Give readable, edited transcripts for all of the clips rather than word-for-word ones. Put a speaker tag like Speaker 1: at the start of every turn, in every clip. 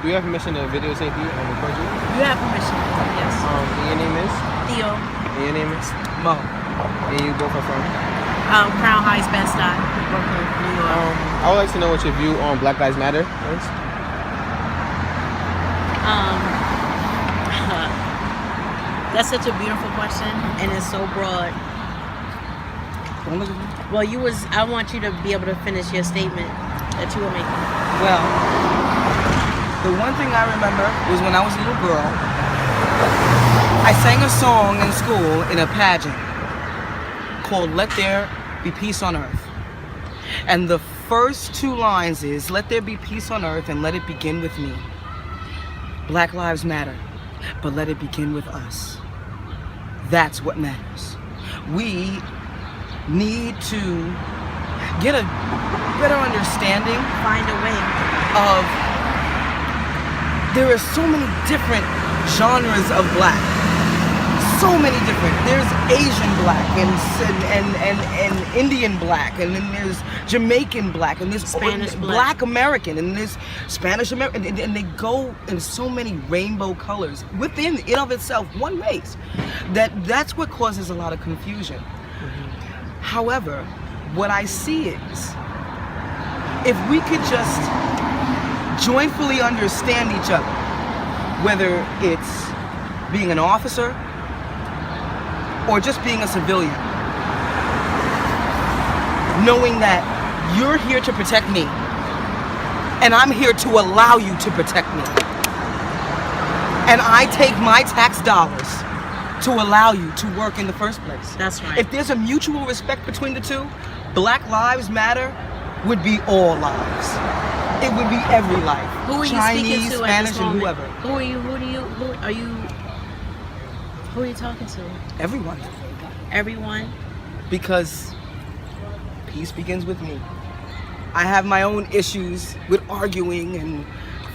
Speaker 1: Do you have permission to videotape you and record you?
Speaker 2: You have permission. Yes.
Speaker 1: And your name is?
Speaker 2: Theo.
Speaker 1: And your name is?
Speaker 3: Mo.
Speaker 1: And you both are from?
Speaker 2: Crown Heights, Bed-Stuy, Brooklyn, New York.
Speaker 1: I would like to know what your view on Black Lives Matter is.
Speaker 2: That's such a beautiful question, and it's so broad. Well, I want you to be able to finish your statement that you were making.
Speaker 3: Well, the one thing I remember was when I was a little girl, I sang a song in school in a pageant called Let There Be Peace on Earth. And the first two lines is, let there be peace on earth and let it begin with me. Black lives matter, but let it begin with us. That's what matters. We need to get a better understanding,
Speaker 2: Find a way.
Speaker 3: of there are so many different genres of black. So many different. There's Asian black and Indian black, and then there's Jamaican black, and there's
Speaker 2: Spanish
Speaker 3: Black American, and there's Spanish American, and they go in so many rainbow colors within it of itself, one race. That's what causes a lot of confusion. However, what I see is, if we could just joyfully understand each other, whether it's being an officer or just being a civilian, knowing that you're here to protect me and I'm here to allow you to protect me, and I take my tax dollars to allow you to work in the first place.
Speaker 2: That's right.
Speaker 3: If there's a mutual respect between the two, Black Lives Matter would be all lives. It would be every life.
Speaker 2: Who are you
Speaker 3: Chinese,
Speaker 2: speaking to
Speaker 3: Spanish,
Speaker 2: at this
Speaker 3: and
Speaker 2: moment?
Speaker 3: whoever.
Speaker 2: Who are you talking to?
Speaker 3: Everyone.
Speaker 2: Everyone?
Speaker 3: Because peace begins with me. I have my own issues with arguing and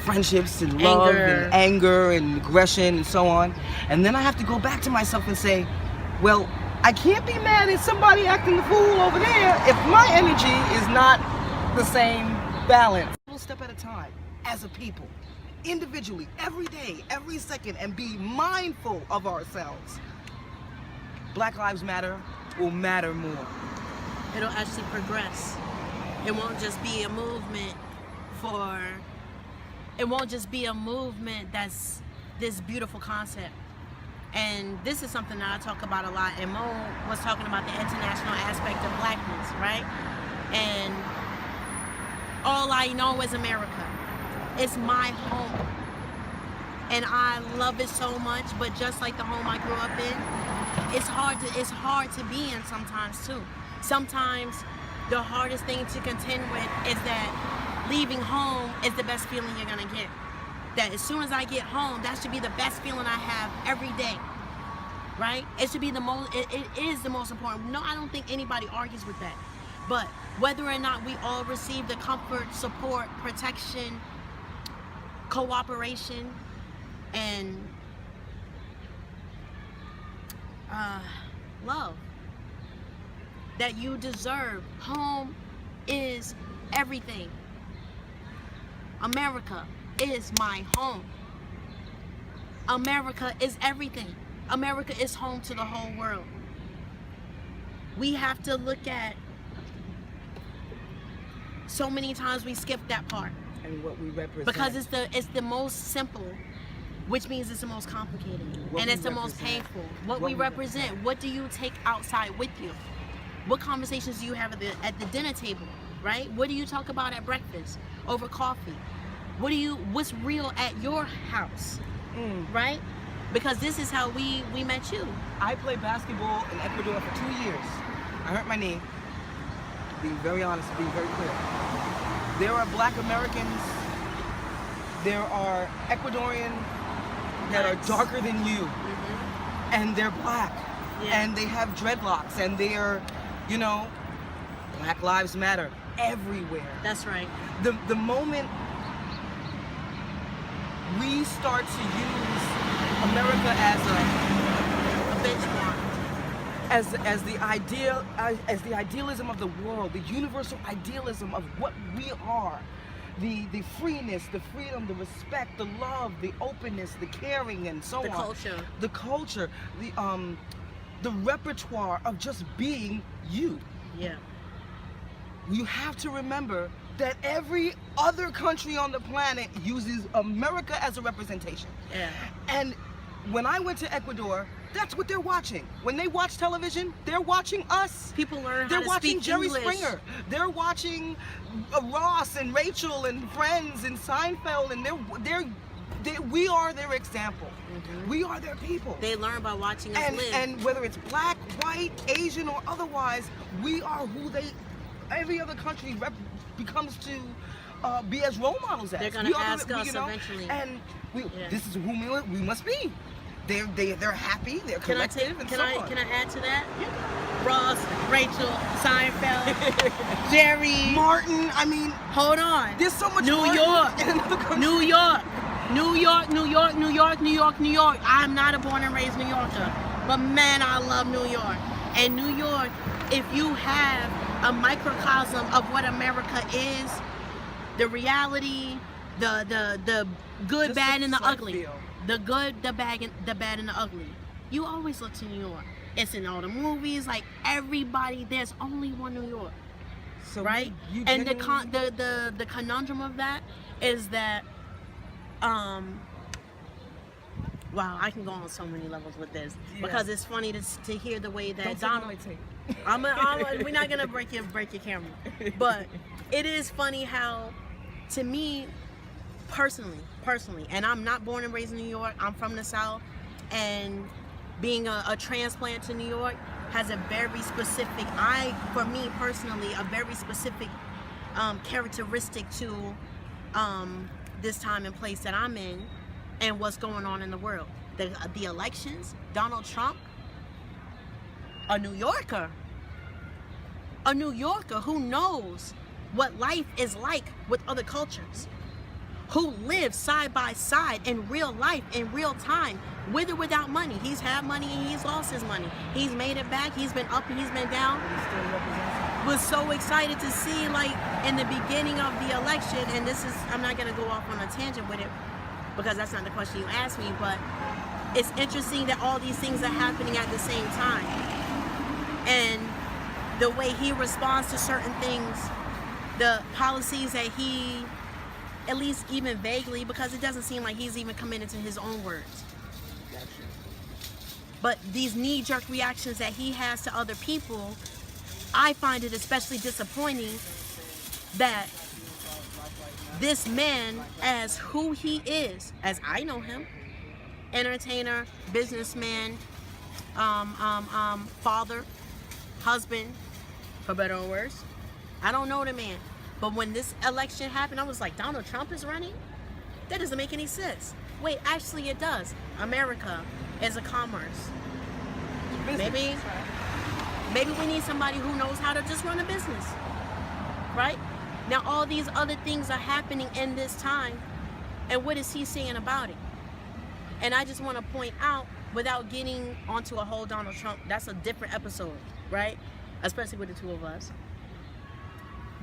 Speaker 3: friendships and love and anger and aggression and so on. And then I have to go back to myself and say, well, I can't be mad at somebody acting the fool over there if my energy is not the same balance. One step at a time, as a people, individually, every day, every second, and be mindful of ourselves. Black Lives Matter will matter more.
Speaker 2: It'll actually progress. It won't just be a movement that's this beautiful concept. And this is something that I talk about a lot, and Mo was talking about the international aspect of blackness, right? And all I know is America. It's my home. And I love it so much, but just like the home I grew up in, it's hard to be in sometimes too. Sometimes the hardest thing to contend with is that leaving home is the best feeling you're gonna get. That as soon as I get home, that should be the best feeling I have every day, right? It should be it is the most important. No, I don't think anybody argues with that. But whether or not we all receive the comfort, support, protection, cooperation, and love that you deserve, home is everything. America is my home. America is everything. America is home to the whole world. We have to look at, so many times we skip that part.
Speaker 3: And what we represent.
Speaker 2: Because it's the most simple, which means it's the most complicated. And it's the most painful. What we represent. What do you take outside with you? What conversations do you have at the dinner table, right? What do you talk about at breakfast, over coffee? What's real at your house, right? Because this is how we met you.
Speaker 3: I played basketball in Ecuador for 2 years. I hurt my knee. Being very honest, being very clear. There are Black Americans, there are Ecuadorian that are darker than you, and they're black, and they have dreadlocks, and they are, Black Lives Matter everywhere.
Speaker 2: That's right.
Speaker 3: The moment we start to use America as a benchmark, as the idealism of the world, the universal idealism of what we are, the freeness, the freedom, the respect, the love, the openness, the caring, and so
Speaker 2: The
Speaker 3: on.
Speaker 2: culture.
Speaker 3: The culture, the repertoire of just being you.
Speaker 2: Yeah.
Speaker 3: You have to remember that every other country on the planet uses America as a representation.
Speaker 2: Yeah.
Speaker 3: And when I went to Ecuador, that's what they're watching. When they watch television, they're watching us.
Speaker 2: People learn how
Speaker 3: They're
Speaker 2: to
Speaker 3: watching
Speaker 2: speak
Speaker 3: Jerry
Speaker 2: English.
Speaker 3: Springer. They're watching Ross and Rachel and Friends and Seinfeld, and we are their example. We are their people.
Speaker 2: They learn by watching us live.
Speaker 3: And whether it's black, white, Asian, or otherwise, we are who every other country becomes to be as role models as.
Speaker 2: They're gonna ask us eventually.
Speaker 3: And
Speaker 2: Yeah.
Speaker 3: this is who we must be. They're happy. They're collective.
Speaker 2: Can I add to that? Yeah. Ross, Rachel, Seinfeld, Jerry,
Speaker 3: Martin. I mean,
Speaker 2: hold on.
Speaker 3: there's so much.
Speaker 2: New
Speaker 3: Martin
Speaker 2: York,
Speaker 3: in another country.
Speaker 2: New York, New York, New York, New York, New York, New York. I'm not a born and raised New Yorker, but man, I love New York. And New York, if you have a microcosm of what America is, the reality, the good,
Speaker 3: Just
Speaker 2: bad,
Speaker 3: the
Speaker 2: and the
Speaker 3: sight
Speaker 2: ugly.
Speaker 3: feel.
Speaker 2: The good, the bad, and the ugly. You always look to New York. It's in all the movies. Like everybody, there's only one New York,
Speaker 3: So
Speaker 2: right?
Speaker 3: you
Speaker 2: And
Speaker 3: genuinely-
Speaker 2: the conundrum of that is that, wow, I can go on so many levels with this because it's funny to hear the way that
Speaker 3: Don't take
Speaker 2: Donald.
Speaker 3: my tape.
Speaker 2: We're not gonna break your camera, but it is funny how, to me, personally, and I'm not born and raised in New York. I'm from the South, and being a transplant to New York has a very specific, for me personally, a very specific characteristic to this time and place that I'm in, and what's going on in the world. The elections, Donald Trump, a New Yorker who knows what life is like with other cultures, who lives side by side in real life, in real time, with or without money. He's had money and he's lost his money. He's made it back. He's been up and he's been down. Was so excited to see, like, in the beginning of the election, and I'm not going to go off on a tangent with it because that's not the question you asked me, but it's interesting that all these things are happening at the same time. And the way he responds to certain things, the policies that he, at least even vaguely, because it doesn't seem like he's even committed to his own words. But these knee-jerk reactions that he has to other people, I find it especially disappointing that this man, as who he is, as I know him, entertainer, businessman, father, husband, for better or worse, I don't know the man. But when this election happened, I was like, Donald Trump is running? That doesn't make any sense. Wait, actually it does. America is a commerce. Maybe we need somebody who knows how to just run a business, right? Now all these other things are happening in this time, and what is he saying about it? And I just want to point out, without getting onto a whole Donald Trump, that's a different episode, right? Especially with the two of us.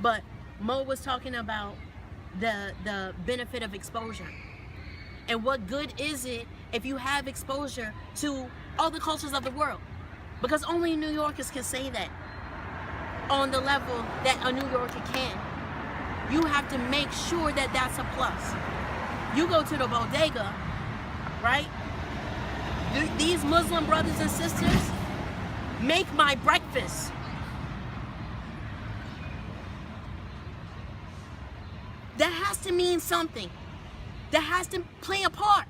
Speaker 2: But Mo was talking about the benefit of exposure. And what good is it if you have exposure to all the cultures of the world? Because only New Yorkers can say that on the level that a New Yorker can. You have to make sure that that's a plus. You go to the bodega, right? These Muslim brothers and sisters make my breakfast. That has to mean something. That has to play a part.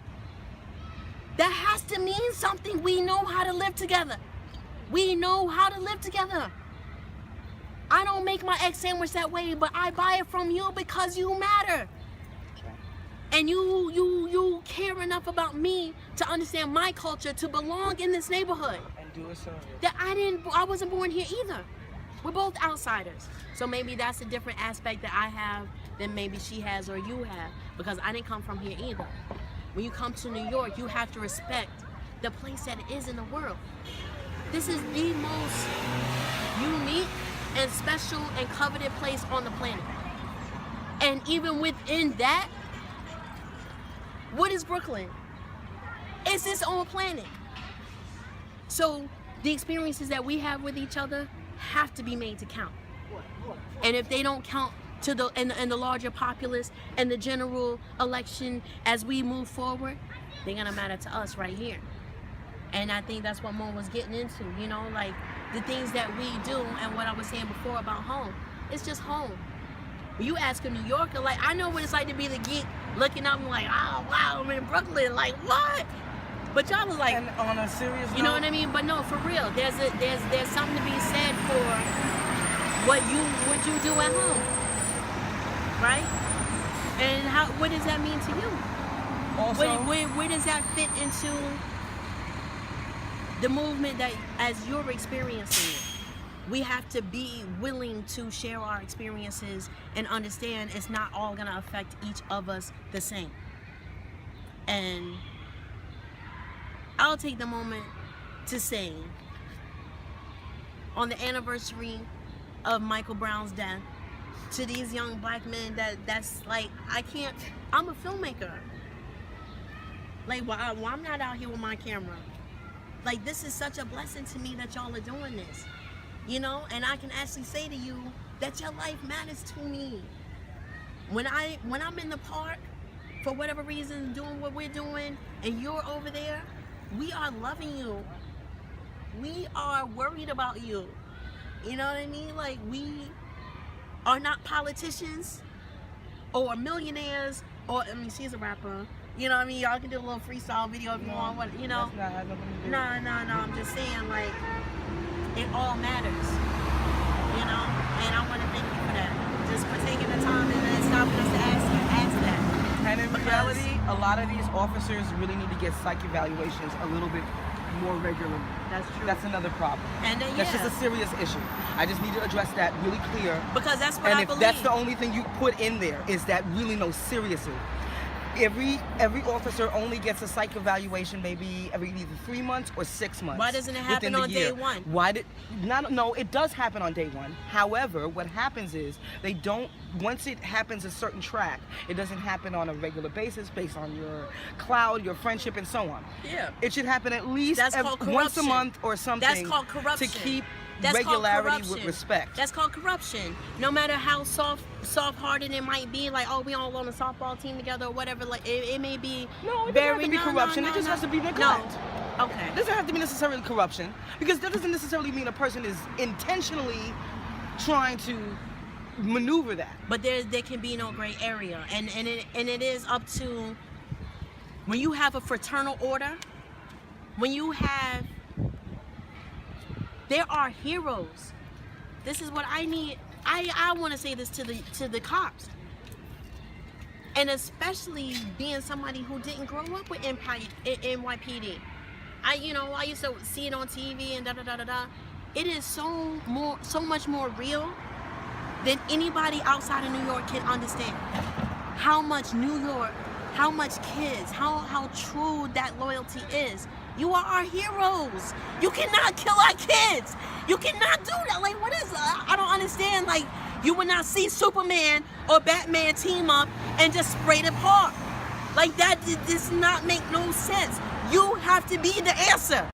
Speaker 2: That has to mean something. We know how to live together. We know how to live together. I don't make my egg sandwich that way, but I buy it from you because you matter. And you care enough about me to understand my culture, to belong in this neighborhood.
Speaker 3: And do a service.
Speaker 2: That I wasn't born here either. We're both outsiders. So maybe that's a different aspect that I have than maybe she has or you have, because I didn't come from here either. When you come to New York, you have to respect the place that it is in the world. This is the most unique and special and coveted place on the planet. And even within that, what is Brooklyn? It's its own planet. So the experiences that we have with each other have to be made to count. And if they don't count to the in the larger populace and the general election as we move forward, they're gonna matter to us right here. And I think that's what Mo was getting into, you know, like the things that we do and what I was saying before about home. It's just home. When you ask a New Yorker, like, I know what it's like to be the geek looking up and like, oh wow, I'm in Brooklyn, like what? But y'all was like,
Speaker 3: And on a serious note,
Speaker 2: you know what I mean? But no, for real, there's something to be said for what you do at home, right? And what does that mean to you?
Speaker 3: also,
Speaker 2: Where does that fit into the movement that as you're experiencing it? We have to be willing to share our experiences and understand it's not all gonna affect each of us the same. And I'll take the moment to say, on the anniversary of Michael Brown's death, to these young black men that's like, I'm a filmmaker. Like, well, I'm not out here with my camera. Like, this is such a blessing to me that y'all are doing this, you know? And I can actually say to you that your life matters to me. When I'm in the park, for whatever reason, doing what we're doing, and you're over there, we are loving you. We are worried about you. You know what I mean? Like, we are not politicians or millionaires or, I mean, she's a rapper. You know what I mean? Y'all can do a little freestyle video if you want, you know?
Speaker 3: that's not have nothing to do.
Speaker 2: No, I'm just saying, like, it all matters, you know? And I want to thank you for that. Just for taking the time and stopping us to ask that.
Speaker 3: And in reality, a lot of these officers really need to get psych evaluations a little bit more regularly.
Speaker 2: That's true.
Speaker 3: That's another problem.
Speaker 2: And then,
Speaker 3: That's just a serious issue. I just need to address that really clear.
Speaker 2: because that's what
Speaker 3: And
Speaker 2: I
Speaker 3: if
Speaker 2: believe.
Speaker 3: that's the only thing you put in there, is that really no, seriously. Every officer only gets a psych evaluation maybe every either 3 months or 6 months.
Speaker 2: Why doesn't it happen
Speaker 3: within the
Speaker 2: on day
Speaker 3: year.
Speaker 2: one?
Speaker 3: No, it does happen on day one. However, what happens is they don't, once it happens a certain track, it doesn't happen on a regular basis based on your cloud, your friendship, and so on.
Speaker 2: Yeah.
Speaker 3: It should happen at least
Speaker 2: That's called
Speaker 3: once a
Speaker 2: corruption.
Speaker 3: month or something.
Speaker 2: That's called corruption.
Speaker 3: To keep
Speaker 2: That's called
Speaker 3: regularity with
Speaker 2: corruption.
Speaker 3: respect.
Speaker 2: That's called corruption. No matter how soft-hearted it might be, like, oh, we all on a softball team together or whatever, like it may be
Speaker 3: No, it doesn't
Speaker 2: very
Speaker 3: have to be corruption. It just has to be neglect.
Speaker 2: No. Okay.
Speaker 3: It doesn't have to be necessarily corruption, because that doesn't necessarily mean a person is intentionally trying to maneuver that.
Speaker 2: But there can be no gray area, and it is up to, when you have a fraternal order, when you have, there are heroes. This is what I need. I want to say this to the cops, and especially being somebody who didn't grow up with NYPD. I used to see it on TV and da da da da da. It is so much more real than anybody outside of New York can understand. How much New York, how much kids, how true that loyalty is. You are our heroes. You cannot kill our kids. You cannot do that. Like, what is that? I don't understand. Like, you would not see Superman or Batman team up and just spray the park. Like, that does not make no sense. You have to be the answer.